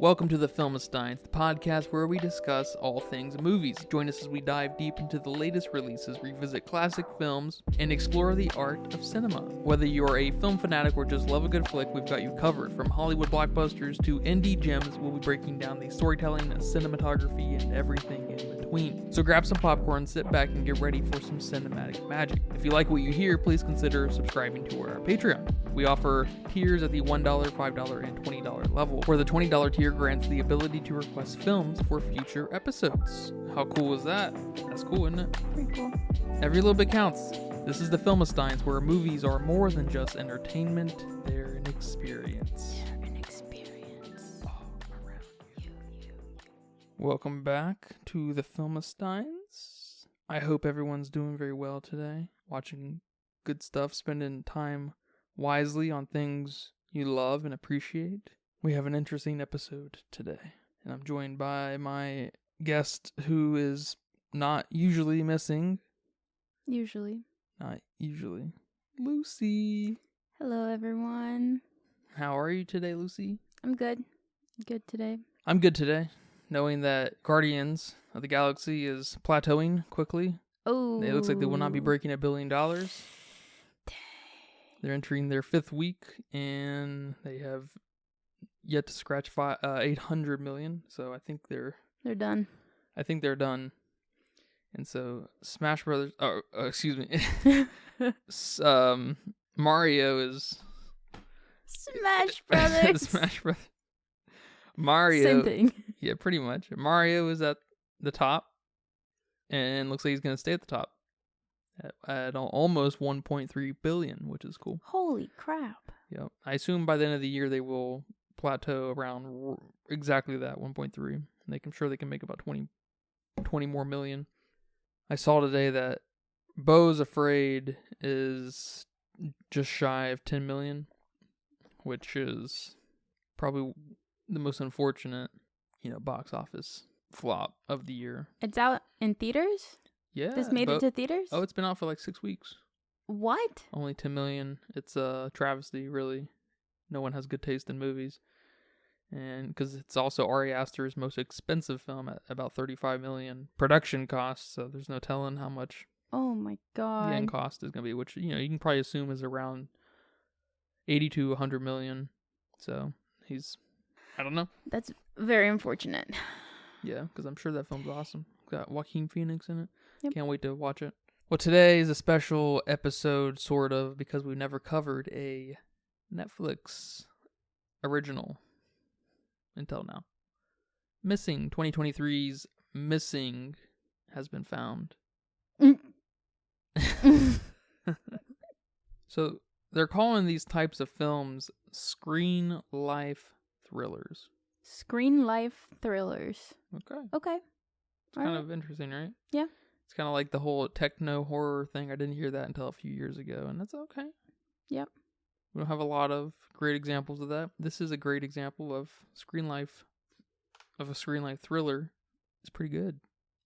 Welcome to the Filmistines, the podcast where we discuss all things movies. Join us as we dive deep into the latest releases, revisit classic films, and explore the art of cinema. Whether you're a film fanatic or just love a good flick, we've got you covered. From Hollywood blockbusters to indie gems, we'll be breaking down the storytelling, cinematography, and everything in between. So grab some popcorn, sit back, and get ready for some cinematic magic. If you like what you hear, please consider subscribing to our Patreon. We offer tiers at the $1, $5, and $20 level. For the $20 tier grants the ability to request films for future episodes. How cool is that? That's cool, isn't it? Pretty cool. Every little bit counts. This is the Filmistines, where movies are more than just entertainment, they're an experience. Welcome back to the Filmistines. I hope everyone's doing very well today, watching good stuff, spending time wisely on things you love and appreciate. We have an interesting episode today, and I'm joined by my guest who is not usually missing. Not usually. Lucy. Hello, everyone. How are you today, Lucy? I'm good. Good today. I'm good today, knowing that Guardians of the Galaxy is plateauing quickly. Oh. It looks like they will not be breaking $1 billion. Dang. They're entering their 5th week, and they have yet to scratch 800 million. So I think they're done. I think they're done. And so Smash Brothers. Excuse me. Mario is Smash Brothers. Smash Brothers. Mario. Same thing. Yeah, pretty much. Mario is at the top, and looks like he's gonna stay at the top at almost 1.3 billion, which is cool. Holy crap. Yeah, I assume by the end of the year they will plateau around exactly that 1.3. I'm sure they can make about 20 more million. I saw today that Beau's Afraid is just shy of 10 million, which is probably the most unfortunate, box office flop of the year. It's out in theaters? Yeah. This made it to theaters? Oh, it's been out for like 6 weeks. What? Only 10 million. It's a travesty, really. No one has good taste in movies. And because it's also Ari Aster's most expensive film at about 35 million production costs, so there's no telling how much Oh my god. the end cost is going to be, which, you can probably assume is around 80 to 100 million. So I don't know. That's very unfortunate. Yeah, because I'm sure that film's awesome. Got Joaquin Phoenix in it. Yep. Can't wait to watch it. Well, today is a special episode, sort of, because we've never covered a Netflix original until now. 2023's Missing has been found. So they're calling these types of films screen life thrillers. Screen life thrillers. It's Okay. kind of interesting, right? Yeah. It's kind of like the whole techno horror thing. I didn't hear that until a few years ago, and that's okay. Yep. We don't have a lot of great examples of that. This is a great example of a screen life thriller. It's pretty good.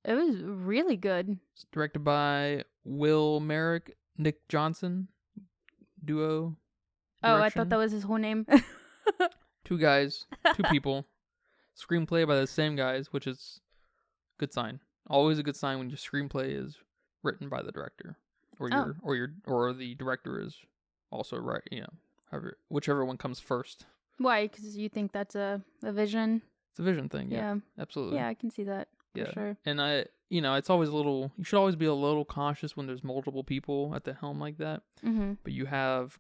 It was really good. It's directed by Will Merrick, Nick Johnson duo. Oh, I direction. thought that was his whole name. 2 guys, 2 people. Screenplay by the same guys, which is a good sign. Always a good sign when your screenplay is written by the director, or the director is also right. Whichever one comes first. Why? Because you think that's a vision? It's a vision thing. Yeah. Absolutely. Yeah, I can see that. For sure. And it's always you should always be a little cautious when there's multiple people at the helm like that. Mm-hmm. But you have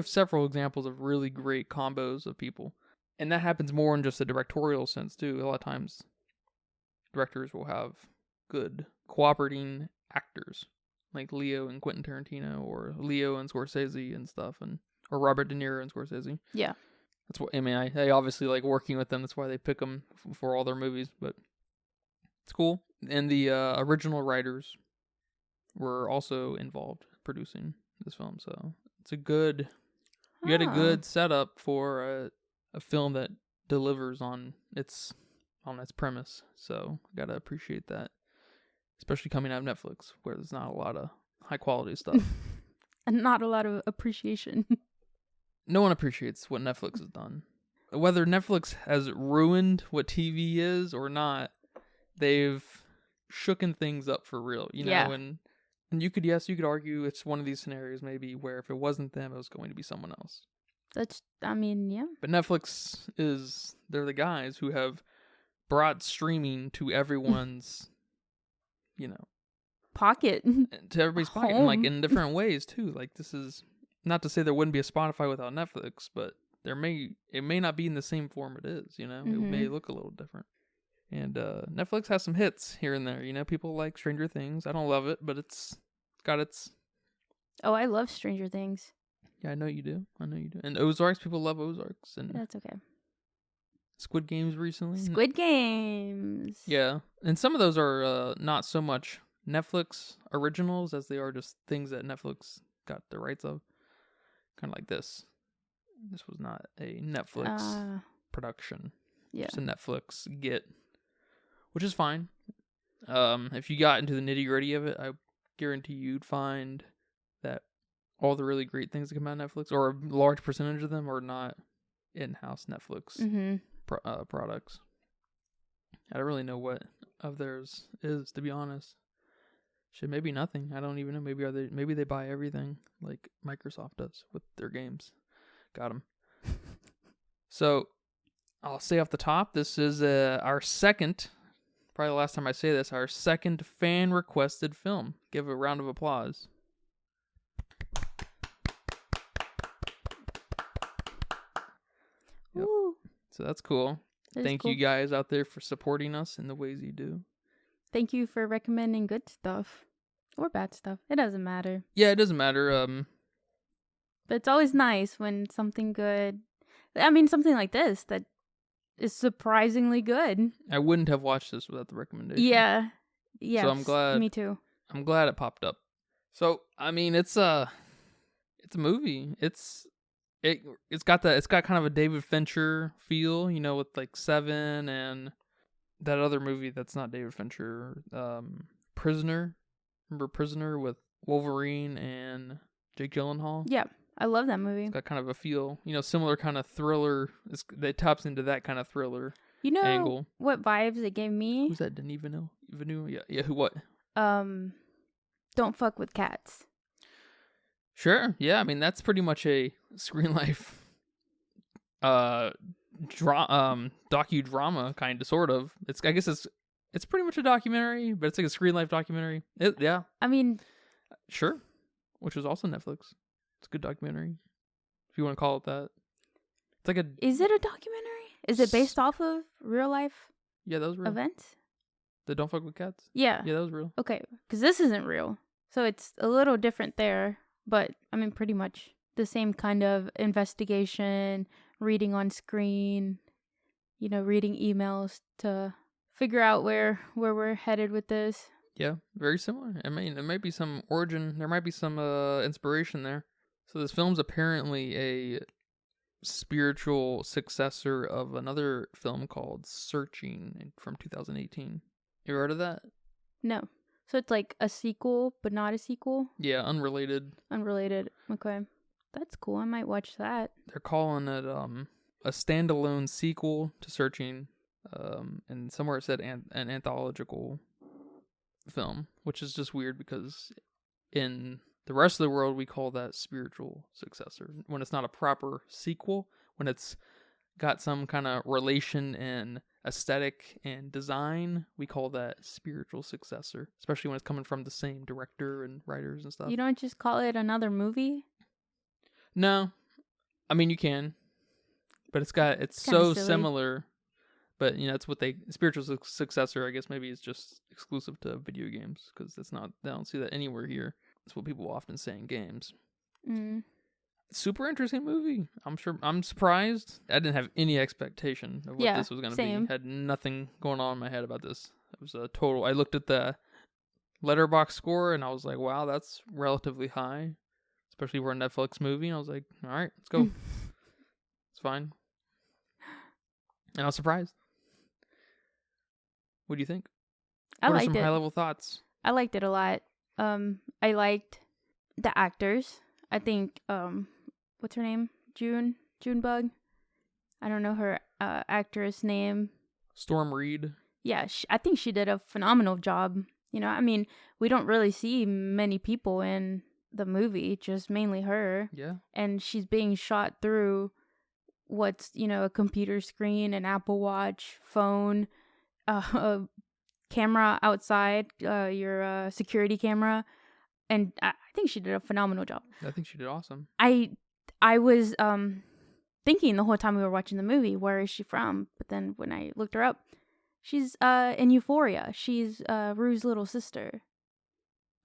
several examples of really great combos of people. And that happens more in just a directorial sense too. A lot of times directors will have good cooperating actors like Leo and Quentin Tarantino, or Leo and Scorsese and stuff, or Robert De Niro and Scorsese. Yeah. That's what I obviously like working with them. That's why they pick them for all their movies, but it's cool. And the original writers were also involved producing this film, so it's you had a good setup for a film that delivers on its premise. So gotta appreciate that, especially coming out of Netflix, where there's not a lot of high quality stuff. And not a lot of appreciation. No one appreciates what Netflix has done. whether Netflix has ruined what TV is or not, they've shooken things up for real, you know, Yeah. and you could argue it's one of these scenarios maybe where if it wasn't them, it was going to be someone else. Yeah. But Netflix they're the guys who have brought streaming to everyone's, you know, Pocket. to everybody's pocket, and like in different ways too. Like this is not to say there wouldn't be a Spotify without Netflix, but it may not be in the same form it is, you know. It may look a little different. And Netflix has some hits here and there, you know. People like Stranger Things. I don't love it, but it's got its... Oh, I love Stranger Things. Yeah, I know you do. And Ozarks, people love Ozarks. And that's okay. Squid Games recently. Squid Games. Yeah. And some of those are not so much Netflix originals as they are just things that Netflix got the rights of. Kind of like this. This was not a Netflix production. Yeah. Just a Netflix get, which is fine. If you got into the nitty-gritty of it, I guarantee you'd find that all the really great things that come out of Netflix, or a large percentage of them, are not in-house Netflix products. I don't really know what of theirs is, to be honest. Shit, maybe nothing. I don't even know. Maybe they buy everything like Microsoft does with their games. Got them. So, I'll say off the top, this is our second, probably the last time I say this, our second fan-requested film. Give a round of applause. Yep. So that's cool. Thank you guys out there for supporting us in the ways you do. Thank you for recommending good stuff. Or bad stuff. It doesn't matter. Yeah, it doesn't matter. But it's always nice when something good... I mean, something like this that is surprisingly good. I wouldn't have watched this without the recommendation. Yeah. Yeah. So I'm glad. Me too. I'm glad it popped up. So, I mean, it's a movie. It's got kind of a David Fincher feel, you know, with like Seven and that other movie that's not David Fincher, Prisoner. Remember Prisoner with Wolverine and Jake Gyllenhaal? Yeah, I love that movie. It's got kind of a feel, you know, similar kind of thriller. It taps into that kind of thriller angle. What vibes it gave me? Who's that? Denis Villeneuve? Yeah. Who? What? Don't Fuck with Cats. Sure. Yeah. I mean, that's pretty much a Screen Life, docudrama kind of, sort of. I guess it's pretty much a documentary, but it's like a Screen Life documentary. Yeah. I mean, sure. Which was also Netflix. It's a good documentary, if you want to call it that. It's like Is it a documentary? Is it based off of real life? Yeah, that was real. Events? The Don't Fuck with Cats? Yeah. Yeah, that was real. Okay, because this isn't real. So it's a little different there. But, I mean, pretty much the same kind of investigation, reading on screen, you know, reading emails to figure out where we're headed with this. Yeah, very similar. I mean, there might be some origin, there might be some inspiration there. So this film's apparently a spiritual successor of another film called Searching from 2018. You ever heard of that? No. So it's like a sequel, but not a sequel? Yeah, unrelated. Unrelated. Okay. That's cool. I might watch that. They're calling it a standalone sequel to Searching, and somewhere it said an anthological film, which is just weird because in the rest of the world we call that spiritual successor when it's not a proper sequel, when it's got some kind of relation in aesthetic and design, we call that spiritual successor, especially when it's coming from the same director and writers and stuff. You don't just call it another movie? No, I mean you can, but it's so silly. similar. But you know, it's what spiritual successor. I guess maybe is just exclusive to video games because they don't see that anywhere here. That's what people often say in games. Super interesting movie. I'm surprised. I didn't have any expectation of what this was going to be. Had nothing going on in my head about this. It was a total. I looked at the Letterboxd score and I was like, wow, that's relatively high, especially for a Netflix movie. And I was like, all right, let's go. It's fine. And I was surprised. What do you think? I liked it. What are some high-level thoughts? I liked it a lot. I liked the actors. I think, what's her name? Junebug. I don't know her actress name. Storm Reed. Yeah, I think she did a phenomenal job. You know, I mean, we don't really see many people in the movie, just mainly her. Yeah. And she's being shot through what's, you know, a computer screen, an Apple Watch, phone, a camera outside, your security camera. And I think she did a phenomenal job. I think she did awesome. I was thinking the whole time we were watching the movie, where is she from? But then when I looked her up, she's in Euphoria. She's Rue's little sister.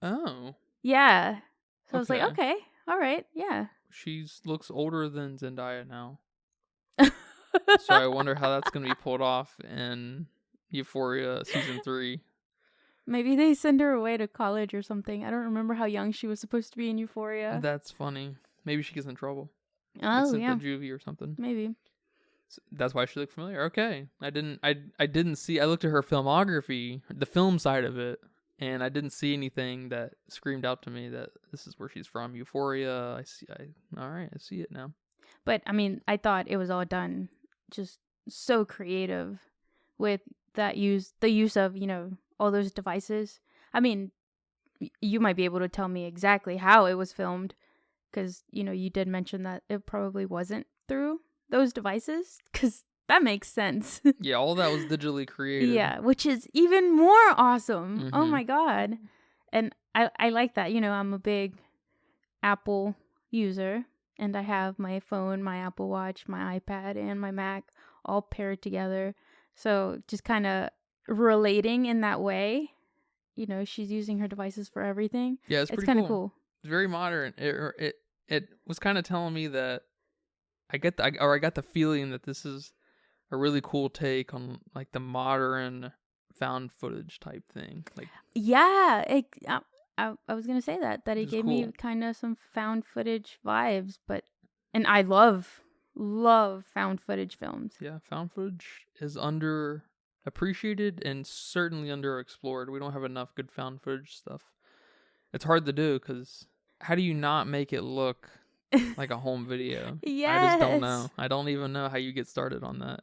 Oh. Yeah. So I was Okay. like, okay, all right, yeah. She looks older than Zendaya now. So I wonder how that's going to be pulled off in Euphoria season 3. Maybe they send her away to college or something. I don't remember how young she was supposed to be in Euphoria. That's funny. Maybe she gets in trouble. Oh, It's yeah. the juvie or something. Maybe. So that's why she looked familiar. Okay. I didn't see, I looked at her filmography, the film side of it, and I didn't see anything that screamed out to me that this is where she's from. Euphoria. All right, I see it now. But I mean, I thought it was all done just so creative with the use of, you know, all those devices. I mean, you might be able to tell me exactly how it was filmed, because, you know, you did mention that it probably wasn't through those devices, because that makes sense. Yeah, all that was digitally created. Yeah, which is even more awesome. Oh Mhm. my God. And I like that. You know, I'm a big Apple user, and I have my phone, my Apple Watch, my iPad, and my Mac all paired together. So just kind of relating in that way. You know, she's using her devices for everything. Yeah, it's It's pretty kind of cool. cool. It's very modern. It was kind of telling me that I got the feeling that this is a really cool take on like the modern found footage type thing. Like, Yeah, I was gonna say that it Which is gave me cool. kind of some found footage vibes, and I love found footage films. yeah, found footage is underappreciated and certainly underexplored. We don't have enough good found footage stuff. It's hard to do because how do you not make it look like a home video? I just don't know. Yes. I don't even know how you get started on that.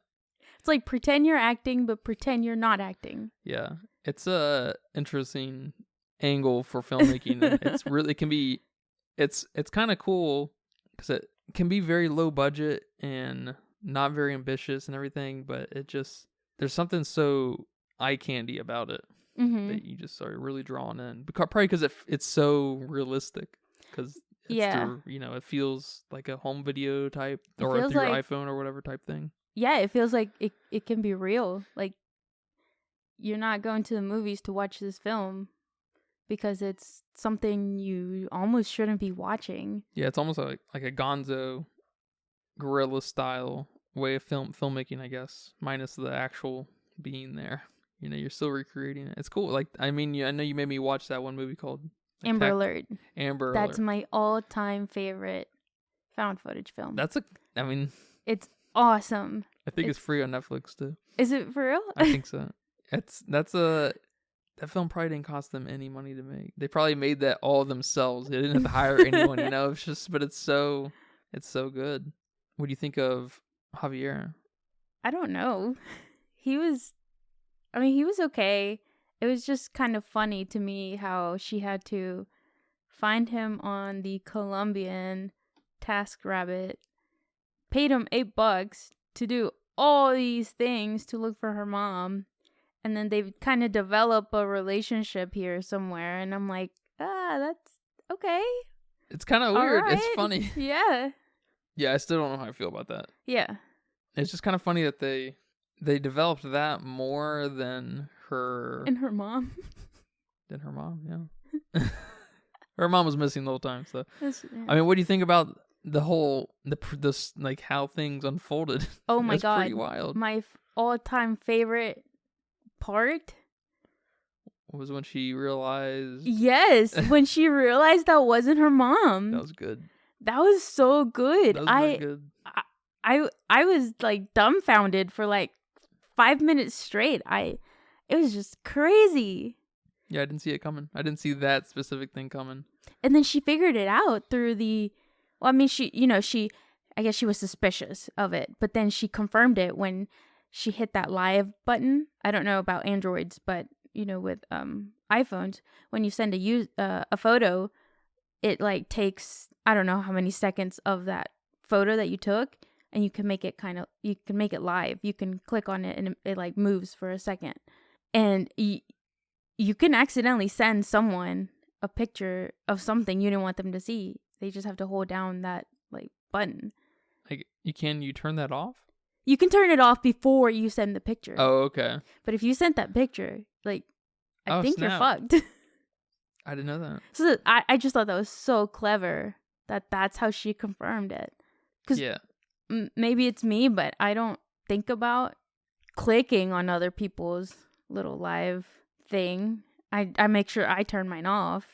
It's like pretend you're acting, but pretend you're not acting. Yeah, it's a interesting angle for filmmaking. And it's really, it can be, it's kind of cool because it can be very low budget and not very ambitious and everything, but it just, there's something so eye candy about it Mm-hmm. that you just are really drawn in. Probably because it's so realistic. Because it's Yeah. through, you know, it feels like a home video type It or feels through your like- iPhone or whatever type thing. Yeah, it feels like it can be real. Like, you're not going to the movies to watch this film because it's something you almost shouldn't be watching. Yeah, it's almost like a Gonzo guerrilla style way of filmmaking, I guess, minus the actual being there. You know, you're still recreating it. It's cool. Like, I mean, I know you made me watch that one movie called Amber Alert. Amber That's Alert. my all-time favorite found footage film. I mean, It's awesome. I think it's free on Netflix too. Is it for real? I think so. That film probably didn't cost them any money to make. They probably made that all themselves. They didn't have to hire anyone, you know. It's just, but it's so good. What do you think of Javier? I don't know. He was okay. It was just kind of funny to me how she had to find him on the Colombian TaskRabbit, paid him $8 to do all these things to look for her mom, and then they kind of develop a relationship here somewhere, and I'm like, that's okay. It's kind of weird. All It's right. funny. Yeah. Yeah, I still don't know how I feel about that. Yeah. It's just kind of funny that they developed that more than her And her mom. mom. Yeah, her mom was missing the whole time. So That's- I mean, what do you think about the whole this like how things unfolded? Oh my It's God. pretty wild. My all-time favorite part. Was when she realized Yes, when she realized that wasn't her mom. that was good. That was so good. That was very good. I was like dumbfounded for like 5 minutes straight. It was just crazy. Yeah, I didn't see it coming. I didn't see that specific thing coming. And then she figured it out through she I guess she was suspicious of it, but then she confirmed it when she hit that live button. I don't know about Androids, but with iPhones, when you send a photo, it like takes, I don't know how many seconds of that photo that you took, and you can make it live. You can click on it and it like moves for a second, and you can accidentally send someone a picture of something you didn't want them to see. They just have to hold down that like button. Like, you turn that off? You can turn it off before you send the picture. Oh, okay. But if you sent that picture, like, I think snap. you're fucked. I didn't know that. So I just thought that was so clever that's how she confirmed it. Because maybe it's me, but I don't think about clicking on other people's little live thing. I make sure I turn mine off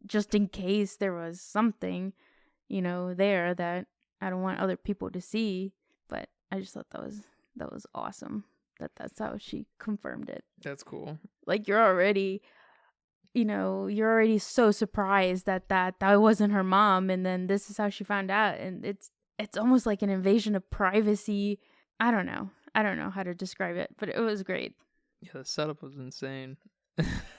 just in case there was something, there that I don't want other people to see. But I just thought that was awesome. That's how she confirmed it. That's cool. Like, you're already so surprised that wasn't her mom, and then this is how she found out, and it's almost like an invasion of privacy. I don't know how to describe it, but it was great. Yeah, the setup was insane.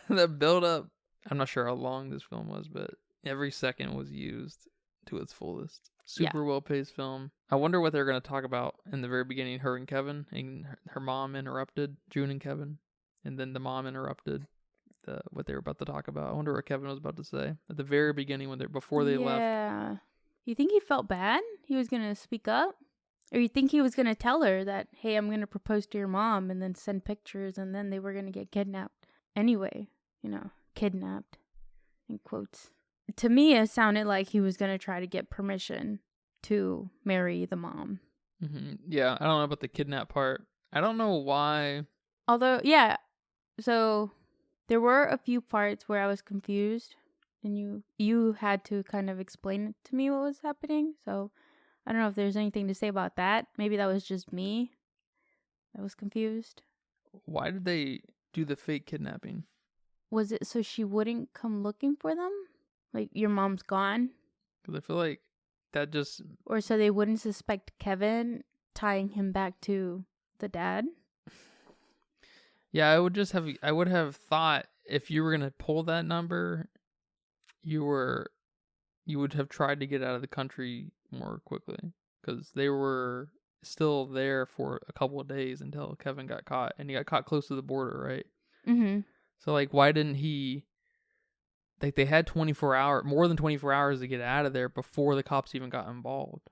The build up, I'm not sure how long this film was, but every second was used to its fullest. Super well-paced film. I wonder what they're going to talk about in the very beginning. Her and Kevin, and her mom interrupted June and Kevin, and then the mom interrupted what they were about to talk about. I wonder what Kevin was about to say at the very beginning before they left. Yeah. You think he felt bad? He was going to speak up? Or you think he was going to tell her that, hey, I'm going to propose to your mom, and then send pictures, and then they were going to get kidnapped anyway? Kidnapped in quotes. To me, it sounded like he was going to try to get permission to marry the mom. Mm-hmm. Yeah, I don't know about the kidnap part. I don't know why. Although, yeah. So there were a few parts where I was confused, and you had to kind of explain to me what was happening. So I don't know if there's anything to say about that. Maybe that was just me that was confused. Why did they do the fake kidnapping? Was it so she wouldn't come looking for them? Like, your mom's gone? Because I feel like that just... Or so they wouldn't suspect Kevin, tying him back to the dad? Yeah, I would have thought if you were going to pull that number, you would have tried to get out of the country more quickly, because they were still there for a couple of days until Kevin got caught, and he got caught close to the border, right? Mm-hmm. So, like, why didn't he... Like, they had more than 24 hours to get out of there before the cops even got involved.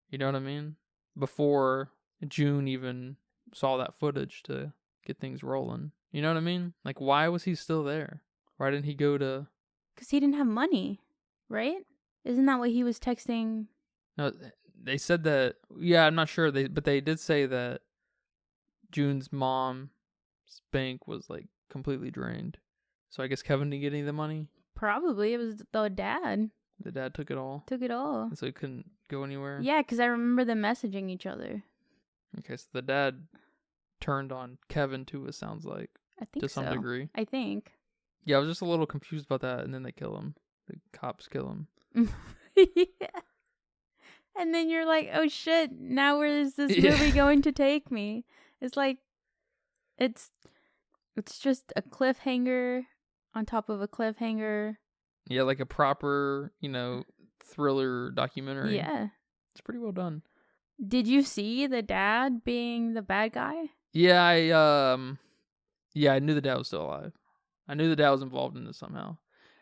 You know what I mean? Before June even saw that footage to get things rolling. You know what I mean? Like, why was he still there? Why didn't he go to... Because he didn't have money, right? Isn't that what he was texting? No, they said that... Yeah, I'm not sure. But they did say that June's mom's bank was, like, completely drained. So I guess Kevin didn't get any of the money? Probably. It was the dad. The dad took it all? Took it all. And so he couldn't go anywhere? Yeah, because I remember them messaging each other. Okay, so the dad turned on Kevin too, it sounds like. I think to some degree. I think. Yeah, I was just a little confused about that, and then they kill him. The cops kill him. Yeah. And then you're like, oh shit, now where is this movie going to take me? It's like, it's just a cliffhanger on top of a cliffhanger. Yeah, like a proper, thriller documentary. Yeah. It's pretty well done. Did you see the dad being the bad guy? Yeah, I knew the dad was still alive. I knew the dad was involved in this somehow.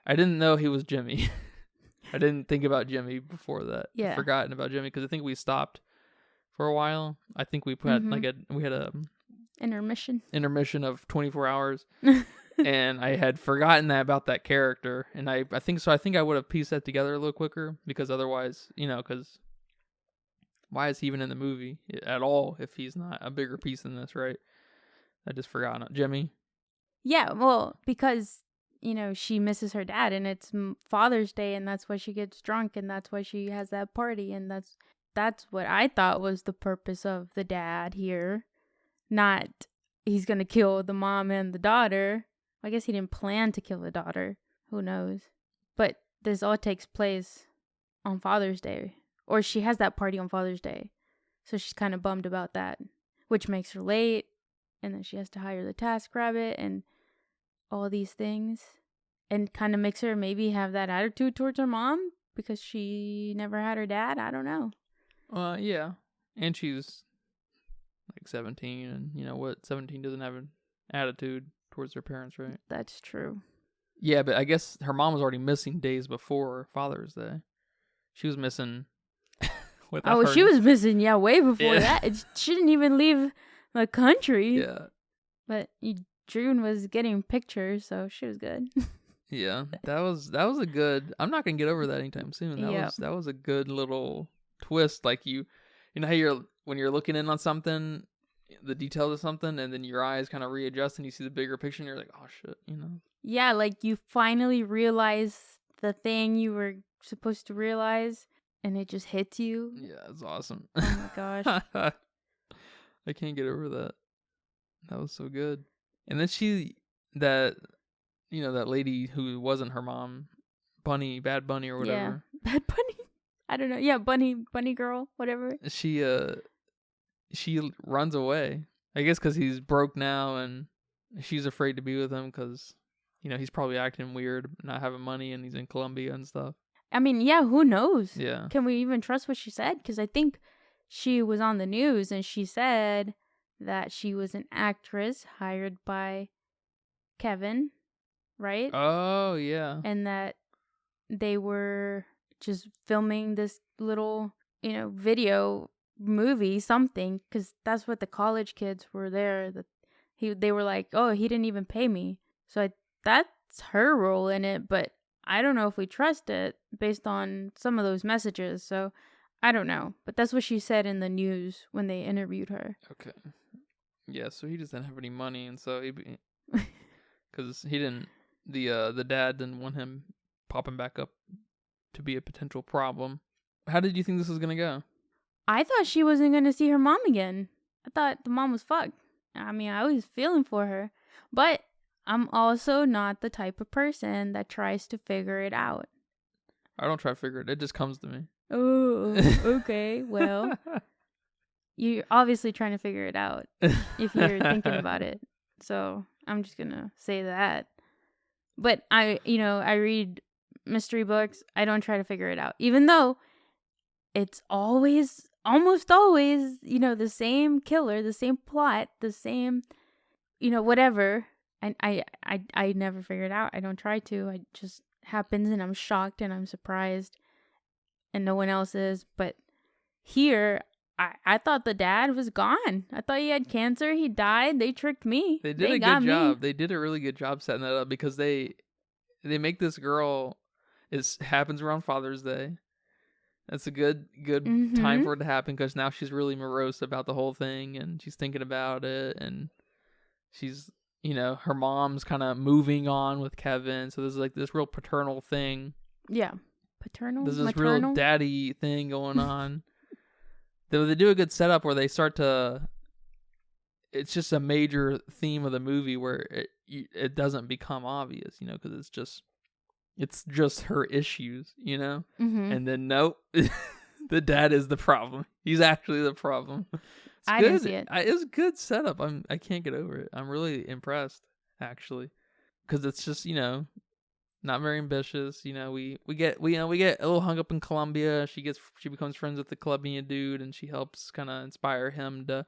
I didn't know he was Jimmy. I didn't think about Jimmy before that. Yeah. I'd forgotten about Jimmy because I think we stopped for a while. I think we put we had a intermission of 24 hours. And I had forgotten about that character, and I think I would have pieced that together a little quicker, because otherwise, because why is he even in the movie at all if he's not a bigger piece in this, right? I just forgot Jimmy. Yeah, well, because she misses her dad, and it's Father's Day, and that's why she gets drunk, and that's why she has that party, and that's what I thought was the purpose of the dad here. Not he's gonna kill the mom and the daughter. I guess he didn't plan to kill the daughter. Who knows? But this all takes place on Father's Day, or she has that party on Father's Day. So she's kind of bummed about that, which makes her late. And then she has to hire the TaskRabbit and all these things. And kind of makes her maybe have that attitude towards her mom because she never had her dad. I don't know. Yeah. And she's like 17, and you know what? 17 doesn't have an attitude towards her parents, right? That's true. Yeah, but I guess her mom was already missing days before Father's Day. She was missing. She was missing, way before Yeah. that. She didn't even leave the country. Yeah. But June was getting pictures, so she was good. Yeah, that was a good. I'm not gonna get over that anytime soon. Yep. That was a good little twist. Like you know how when you're looking in on something, the details of something, and then your eyes kind of readjust and you see the bigger picture, and you're like, oh shit, you know. Yeah, like you finally realize the thing you were supposed to realize, and it just hits you. Yeah, it's awesome. Oh my gosh. I can't get over that. That was so good. And then that lady who wasn't her mom, Bad Bunny or whatever. Yeah. Bad Bunny? I don't know. Yeah, Bunny girl, whatever. She runs away. I guess because he's broke now, and she's afraid to be with him because, he's probably acting weird, not having money, and he's in Colombia and stuff. I mean, yeah, who knows? Yeah. Can we even trust what she said? Because I think she was on the news and she said that she was an actress hired by Kevin, right? Oh, yeah. And that they were just filming this little, video movie, something, because that's what the college kids were there. They were like, oh, he didn't even pay me. So that's her role in it, but I don't know if we trust it based on some of those messages. So I don't know, but that's what she said in the news when they interviewed her. Okay. Yeah, so he just didn't have any money, and so because he didn't, the dad didn't want him popping back up to be a potential problem. How did you think this was gonna go? I thought she wasn't going to see her mom again. I thought the mom was fucked. I mean, I was feeling for her. But I'm also not the type of person that tries to figure it out. I don't try to figure it. It just comes to me. Oh, okay. Well, you're obviously trying to figure it out if you're thinking about it. So I'm just going to say that. But I read mystery books. I don't try to figure it out. Even though it's almost always, the same killer, the same plot, the same, whatever. And I never figure it out. I don't try to. It just happens and I'm shocked and I'm surprised and no one else is. But here, I thought the dad was gone. I thought he had cancer. He died. They tricked me. They did a good job. They did a really good job setting that up because they make this girl, it happens around Father's Day. That's a good time for it to happen because now she's really morose about the whole thing and she's thinking about it and she's, her mom's kind of moving on with Kevin. So there's like this real paternal thing. Yeah. Paternal? There's this maternal? real daddy thing going on. They do a good setup where they start to, it's just a major theme of the movie where it doesn't become obvious, because it's just her issues, Mm-hmm. And then nope, the dad is the problem. He's actually the problem. I didn't see it. It was a good setup. I can't get over it. I'm really impressed, actually, because it's just not very ambitious. We get a little hung up in Colombia. She becomes friends with the Colombian dude, and she helps kind of inspire him to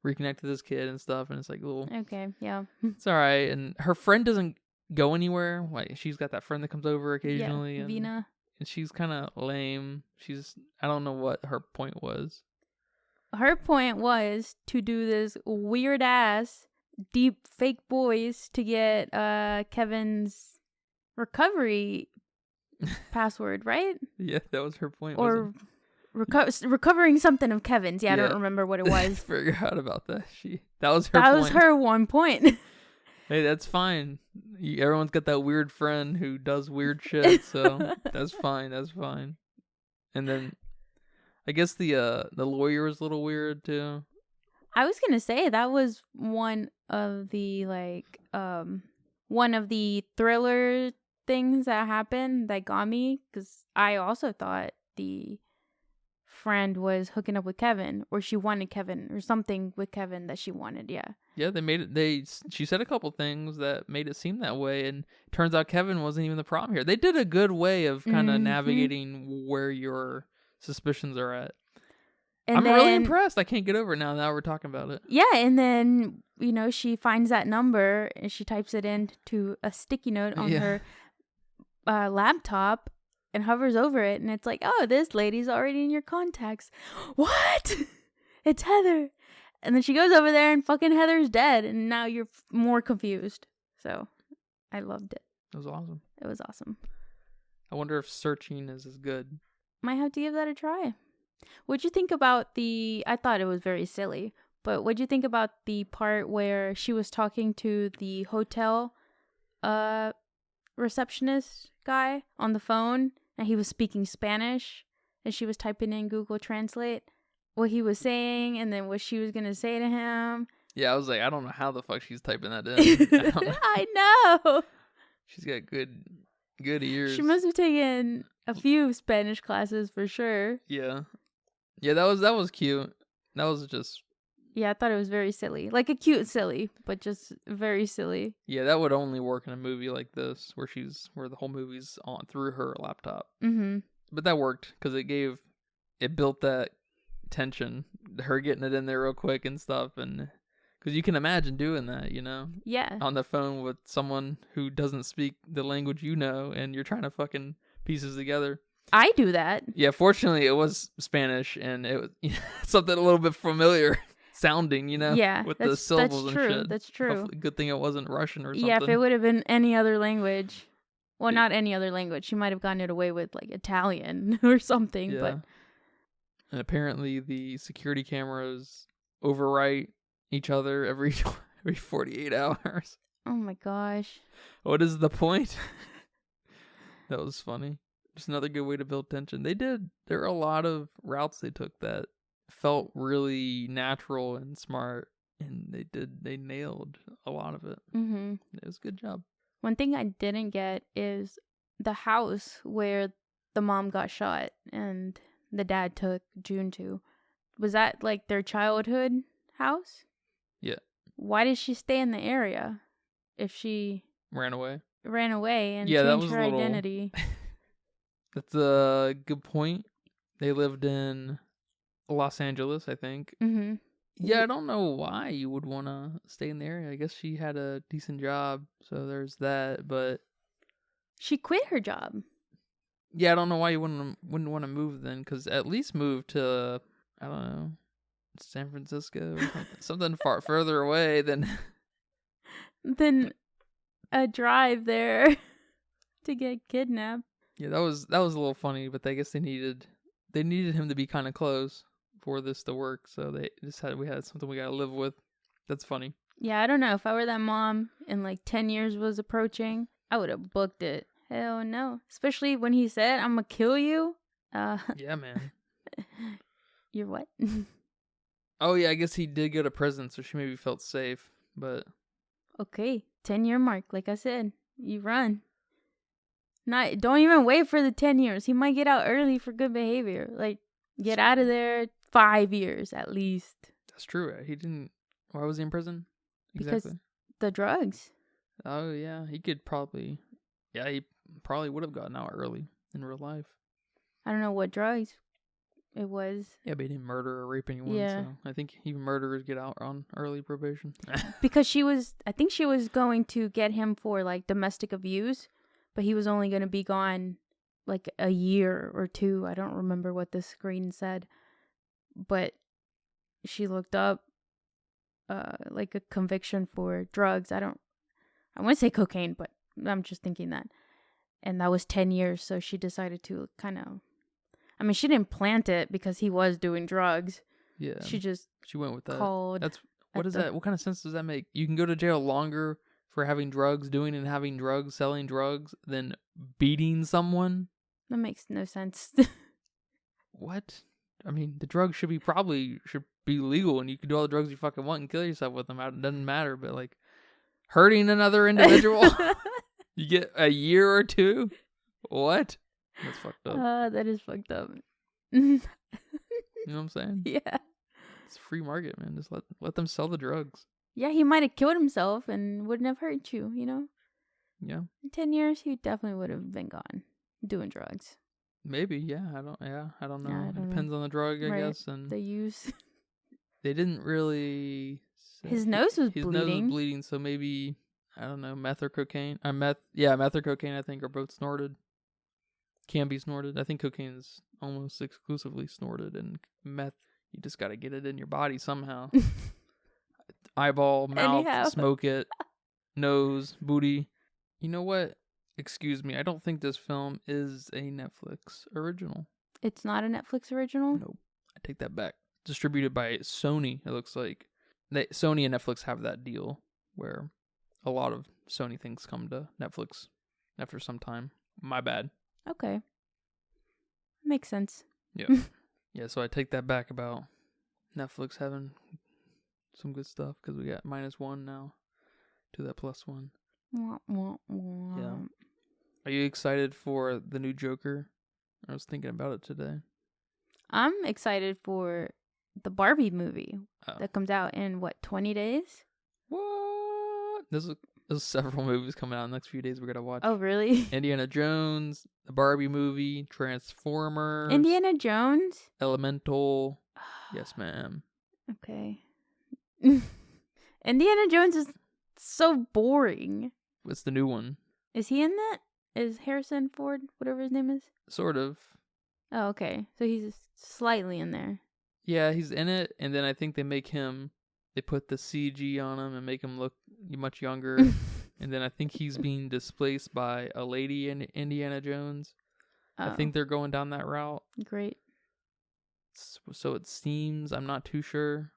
reconnect with his kid and stuff. And it's like little. Okay, yeah. It's all right, and her friend doesn't go anywhere. Like she's got that friend that comes over occasionally. Yeah, Vina. And she's kind of lame. I don't know what her point was. Her point was to do this weird ass deep fake voice to get Kevin's recovery password, right? Yeah, that was her point. Or recovering something of Kevin's. Yeah, I don't remember what it was. I forgot about that. That was her That point. was her one point. Hey, that's fine. Everyone's got that weird friend who does weird shit, so that's fine. That's fine. And then I guess the lawyer was a little weird too. I was gonna say that was one of the thriller things that happened that got me, because I also thought the friend was hooking up with Kevin, or she wanted Kevin, or something with Kevin that she wanted. Yeah. Yeah, they made it. She said a couple things that made it seem that way, and turns out Kevin wasn't even the problem here. They did a good way of kind of navigating where your suspicions are at. And I'm really impressed. I can't get over it now we're talking about it. Yeah, and then, she finds that number and she types it into a sticky note on her laptop and hovers over it, and it's like, oh, this lady's already in your contacts. What? It's Heather. And then she goes over there and fucking Heather's dead, and now you're more confused. So, I loved it. It was awesome. It was awesome. I wonder if searching is as good. Might have to give that a try. What'd you think about I thought it was very silly, but what'd you think about the part where she was talking to the hotel receptionist guy on the phone, and he was speaking Spanish, and she was typing in Google Translate what he was saying, and then what she was going to say to him? Yeah, I was like, I don't know how the fuck she's typing that in. I know. She's got good ears. She must have taken a few Spanish classes for sure. Yeah. Yeah, that was cute. That was just... Yeah, I thought it was very silly. Like a cute silly, but just very silly. Yeah, that would only work in a movie like this, where the whole movie's on through her laptop. Mm-hmm. But that worked, because it built that tension, her getting it in there real quick and stuff, and... Because you can imagine doing that, Yeah. on the phone with someone who doesn't speak the language and you're trying to fucking pieces together. I do that. Yeah, fortunately, it was Spanish, and it was something a little bit familiar sounding, Yeah, with the syllables and shit. That's true. Hopefully, good thing it wasn't Russian or something. Yeah, if it would have been any other language. Well, not any other language. She might have gotten it away with, like, Italian or something, yeah. but... And apparently, the security cameras overwrite each other every 48 hours. Oh my gosh. What is the point? That was funny. Just another good way to build tension. There are a lot of routes they took that felt really natural and smart, and they nailed a lot of it. Mm-hmm. It was a good job. One thing I didn't get is the house where the mom got shot and the dad took June to. Was that like their childhood house? Yeah. Why did she stay in the area if she ran away and changed her identity? That's a good point. They lived in Los Angeles, I think. Mm-hmm. Yeah, I don't know why you would want to stay in the area. I guess she had a decent job, so there's that. But she quit her job. Yeah, I don't know why you wouldn't want to move then, because at least move to, I don't know, San Francisco or something far further away than a drive there to get kidnapped. Yeah, that was a little funny, but I guess they needed him to be kind of close for this to work, so we had something we got to live with. That's funny. Yeah, I don't know, if I were that mom and like 10 years was approaching, I would have booked it. Hell no. Especially when he said, I'm gonna kill you. Yeah, man. You're what? Oh yeah, I guess he did go to prison, so she maybe felt safe, but... Okay, 10-year mark, like I said. You run. Don't even wait for the 10 years. He might get out early for good behavior. Like, get out of there 5 years at least. That's true. He didn't... Why was he in prison? Exactly. Because the drugs. Oh yeah, he probably would have gotten out early in real life. I don't know what drugs it was. Yeah, but he didn't murder or rape anyone, yeah. So I think even murderers get out on early probation. Because I think she was going to get him for like domestic abuse, but he was only going to be gone like a year or 2. I don't remember what the screen said. But she looked up like a conviction for drugs. I want to say cocaine, but I'm just thinking that. And that was 10 years, so she decided to kind of... I mean, she didn't plant it because he was doing drugs. Yeah. She went with that. Called... What is that? What kind of sense does that make? You can go to jail longer for having drugs, doing and having drugs, selling drugs, than beating someone? That makes no sense. What? I mean, the drugs should be legal, and you can do all the drugs you fucking want and kill yourself with them. It doesn't matter, but like hurting another individual, you get a year or 2? What? That's fucked up. That is fucked up. You know what I'm saying? Yeah. It's a free market, man. Just let them sell the drugs. Yeah, he might have killed himself and wouldn't have hurt you, you know? Yeah. In 10 years, he definitely would have been gone doing drugs. Maybe, yeah. I don't know. Yeah, I It don't know. depends on the drug, I Right. guess. And They use. they didn't really say. His nose was His bleeding. nose was bleeding, so maybe, I don't know, meth or cocaine. Meth or cocaine, I think, are both snorted. Can be snorted. I think cocaine is almost exclusively snorted, and meth, you just got to get it in your body somehow. Eyeball, mouth, Anyhow. smoke it, nose, booty. You know what? Excuse me. I don't think this film is a Netflix original. It's not a Netflix original? Nope. I take that back. Distributed by Sony, it looks like. Sony and Netflix have that deal where a lot of Sony things come to Netflix after some time. My bad. Okay. Makes sense. Yeah. Yeah, so I take that back about Netflix having some good stuff because we got -1 now to that +1. Wah, wah, wah. Yeah. Are you excited for the new Joker? I was thinking about it today. I'm excited for the Barbie movie Oh. that comes out in, 20 days? What? There's several movies coming out in the next few days we're going to watch. Oh, really? Indiana Jones, the Barbie movie, Transformers. Indiana Jones? Elemental. Yes, ma'am. Okay. Indiana Jones is so boring. It's the new one. Is he in that? Is Harrison Ford, whatever his name is? Sort of. Oh, okay. So he's slightly in there. Yeah, he's in it, and then I think they put the CG on him and make him look much younger. And then I think he's being displaced by a lady in Indiana Jones. Oh, I think they're going down that route. great. So it seems, I'm not too sure.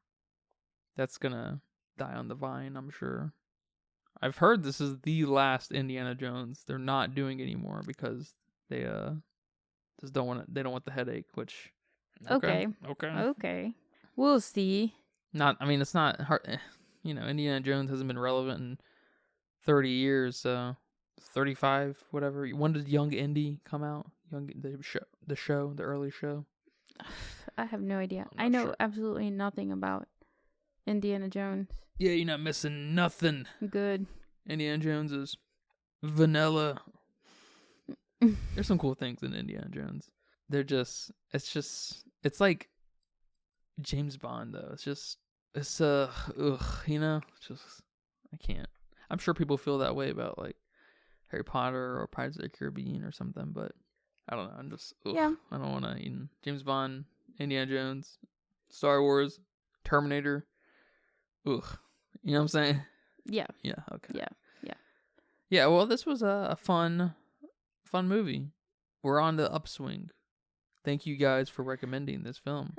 That's gonna die on the vine, I'm sure. I've heard this is the last Indiana Jones. They're not doing anymore because they just don't want the headache, which Okay. We'll see. It's not hard. Indiana Jones hasn't been relevant in 30 years, so 35, whatever. When did Young Indy come out? The early show. I have no idea. I'm not I know sure. absolutely nothing about Indiana Jones. Yeah, you're not missing nothing. Good. Indiana Jones is vanilla. There's some cool things in Indiana Jones. It's like James Bond though. I can't. I'm sure people feel that way about like Harry Potter or Pirates of the Caribbean or something, but I don't know. I'm just, Yeah. I don't want to eat James Bond, Indiana Jones, Star Wars, Terminator. Ugh. You know what I'm saying? Yeah. Yeah, okay. Yeah. Yeah, well, this was a fun movie. We're on the upswing. Thank you guys for recommending this film.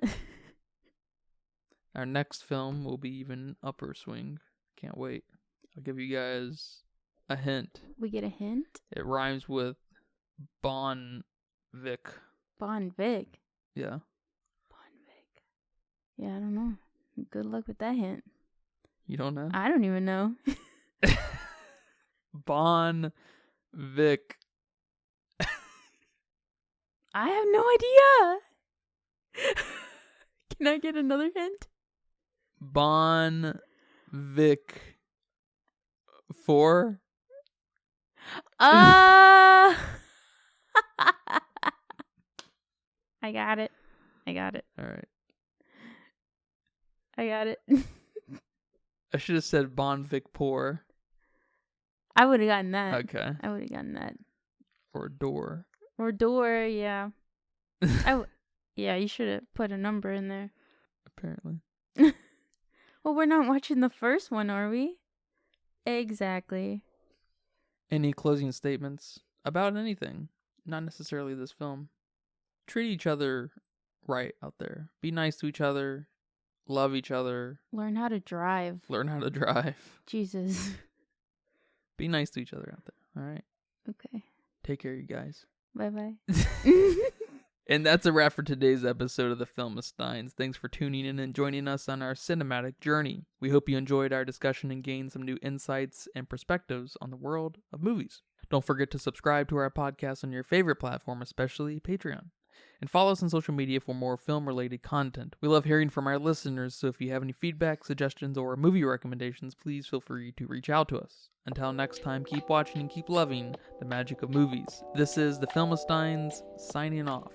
Our next film will be even upper swing. Can't wait. I'll give you guys a hint. We get a hint? It rhymes with Bon Vic. Bon Vic. Yeah. Bon Vic. Yeah, I don't know. Good luck with that hint. You don't know? I don't even know. Bon Vic. I have no idea. Can I get another hint? Bon Vic 4. I got it. All right. I got it. I should have said Bon Vic Poor. I would have gotten that. Okay. I would have gotten that. Or Door. Or door, yeah. Yeah, you should have put a number in there. Apparently. Well, we're not watching the first one, are we? Exactly. Any closing statements about anything? Not necessarily this film. Treat each other right out there. Be nice to each other. Love each other. Learn how to drive. Learn how to drive. Jesus. Be nice to each other out there. All right. Okay. Take care, you guys. Bye-bye. And that's a wrap for today's episode of the Filmistines. Thanks for tuning in and joining us on our cinematic journey. We hope you enjoyed our discussion and gained some new insights and perspectives on the world of movies. Don't forget to subscribe to our podcast on your favorite platform, especially Patreon. And follow us on social media for more film-related content. We love hearing from our listeners, so if you have any feedback, suggestions, or movie recommendations, please feel free to reach out to us. Until next time, keep watching and keep loving the magic of movies. This is the Filmistines signing off.